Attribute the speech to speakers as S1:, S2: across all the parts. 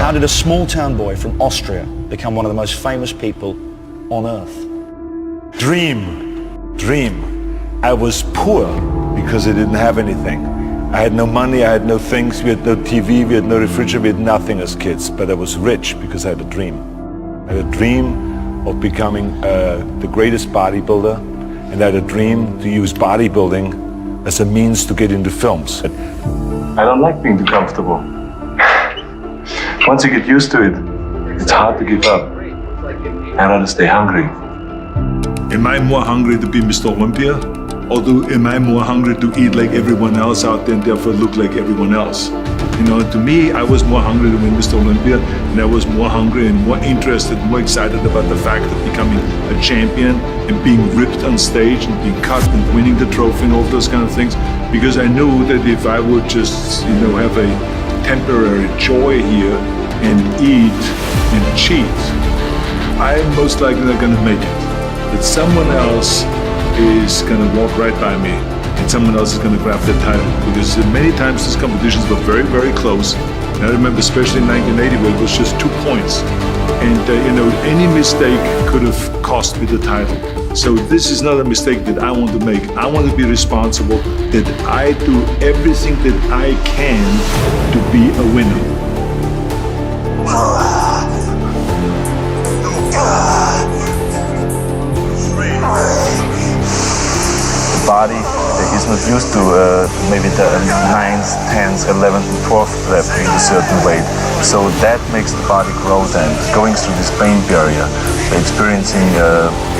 S1: How did a small town boy from Austria become one of the most famous people on earth?
S2: Dream. I was poor because I didn't have anything. I had no money, I had no things, we had no TV, we had no refrigerator, we had nothing as kids. But I was rich because I had a dream. I had a dream of becoming the greatest bodybuilder, and I had a dream to use bodybuilding as a means to get into films.
S3: I don't like being too comfortable. Once you get used to it, it's hard to give up. I rather stay hungry.
S4: Am I more hungry to be Mr. Olympia? Or am I more hungry to eat like everyone else out there and therefore look like everyone else? You know, to me, I was more hungry to win Mr. Olympia, and I was more hungry and more interested, more excited about the fact of becoming a champion and being ripped on stage and being cut and winning the trophy and all those kind of things, because I knew that if I would just, you know, have a temporary joy here and eat and cheat, I'm most likely not gonna make it. That someone else is going to walk right by me and someone else is going to grab the title, because many times these competitions were very, very close. And I remember especially in 1980 where it was just 2 points, and you know, any mistake could have cost me the title. So this is not a mistake that I want to make. I want to be responsible, that I do everything that I can to be a winner.
S3: Body that is not used to maybe the 9th, 10th, 11th, and 12th rep in a certain weight. So that makes the body grow then. Going through this pain barrier, experiencing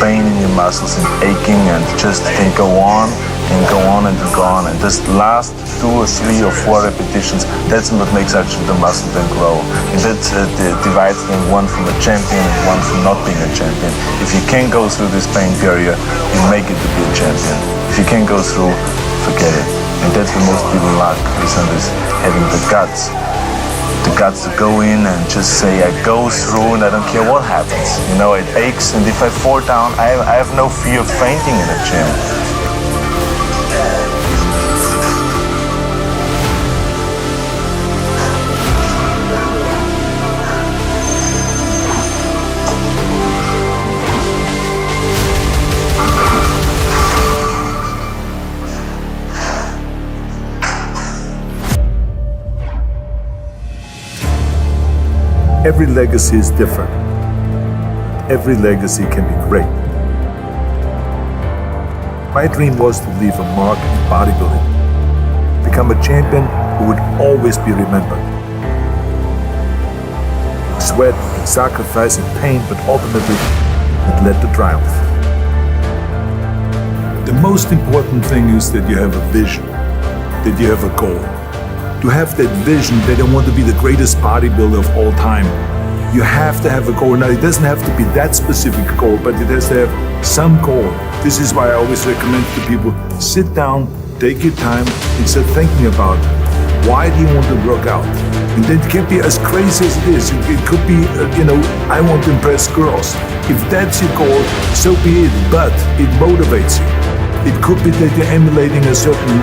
S3: pain in your muscles and aching, and just can go on and go on and go on. And this last 2 or 3 or 4 repetitions, that's what makes actually the muscle then grow. And that divides them, one from a champion and one from not being a champion. If you can go through this pain barrier, you make it to be a champion. If you can't go through, forget it. And that's what most people lack, is having the guts to go in and just say, I go through and I don't care what happens. You know, it aches, and if I fall down, I have no fear of fainting in a gym.
S4: Every legacy is different. Every legacy can be great. My dream was to leave a mark in bodybuilding, become a champion who would always be remembered. Sweat and sacrifice and pain, but ultimately it led to triumph. The most important thing is that you have a vision, that you have a goal. To have that vision that I want to be the greatest bodybuilder of all time, you have to have a goal. Now, it doesn't have to be that specific goal, but it has to have some goal. This is why I always recommend to people, sit down, take your time, and start thinking about, why do you want to work out? And then it can't be as crazy as it is. It could be, you know, I want to impress girls. If that's your goal, so be it, but it motivates you. It could be that you're emulating a certain,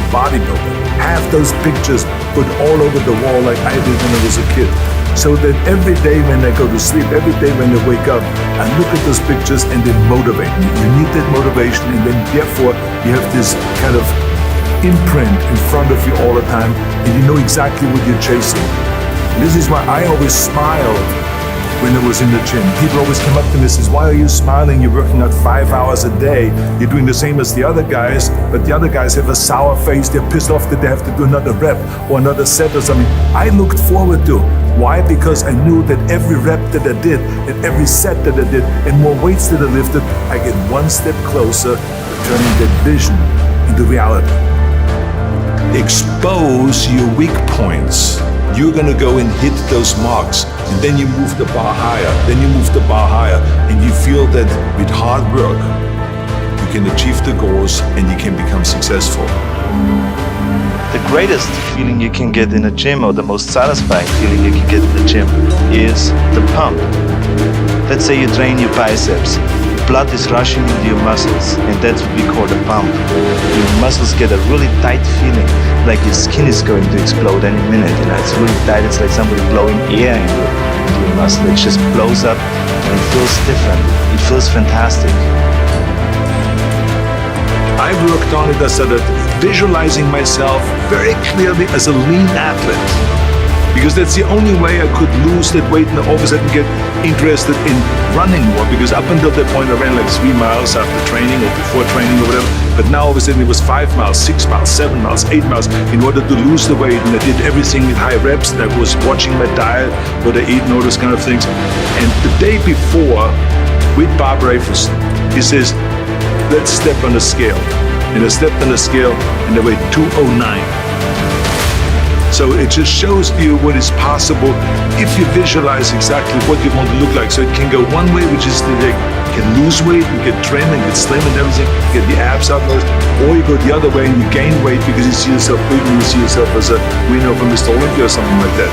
S4: bodybuilder. Have those pictures put all over the wall like I did when I was a kid. So that every day when I go to sleep, every day when I wake up, I look at those pictures and they motivate me. You need that motivation, and then therefore you have this kind of imprint in front of you all the time, and you know exactly what you're chasing. And this is why I always smiled when I was in the gym. People always come up to me and says, why are you smiling? You're working out 5 hours a day. You're doing the same as the other guys, but the other guys have a sour face. They're pissed off that they have to do another rep or another set or something. I looked forward to. Why? Because I knew that every rep that I did and every set that I did and more weights that I lifted, I get one step closer to turning that vision into reality. Expose your weak points. You're gonna go and hit those marks, and then you move the bar higher, then you move the bar higher, and you feel that with hard work, you can achieve the goals and you can become successful.
S5: The greatest feeling you can get in a gym, or the most satisfying feeling you can get in the gym, is the pump. Let's say you train your biceps, blood is rushing into your muscles, and that's what we call the pump. Your muscles get a really tight feeling, like your skin is going to explode any minute. It's really tight. It's like somebody blowing air into your muscle. It just blows up, and it feels different. It feels fantastic.
S4: I worked on it. I started visualizing myself very clearly as a lean athlete, because that's the only way I could lose that weight and all of a sudden get interested in running more, because up until that point I ran like 3 miles after training or before training or whatever, but now all of a sudden it was 5 miles, 6 miles, 7 miles, 8 miles in order to lose the weight, and I did everything with high reps, and I was watching my diet, what I eat and all those kind of things. And the day before, with Bob Rafus, he says, let's step on the scale. And I stepped on the scale and I weighed 209. So it just shows you what is possible if you visualize exactly what you want to look like. So it can go one way, which is that you can lose weight and get trim and get slim and everything, get the abs out, or you go the other way and you gain weight because you see yourself big and you see yourself as a winner of a Mr. Olympia or something like that.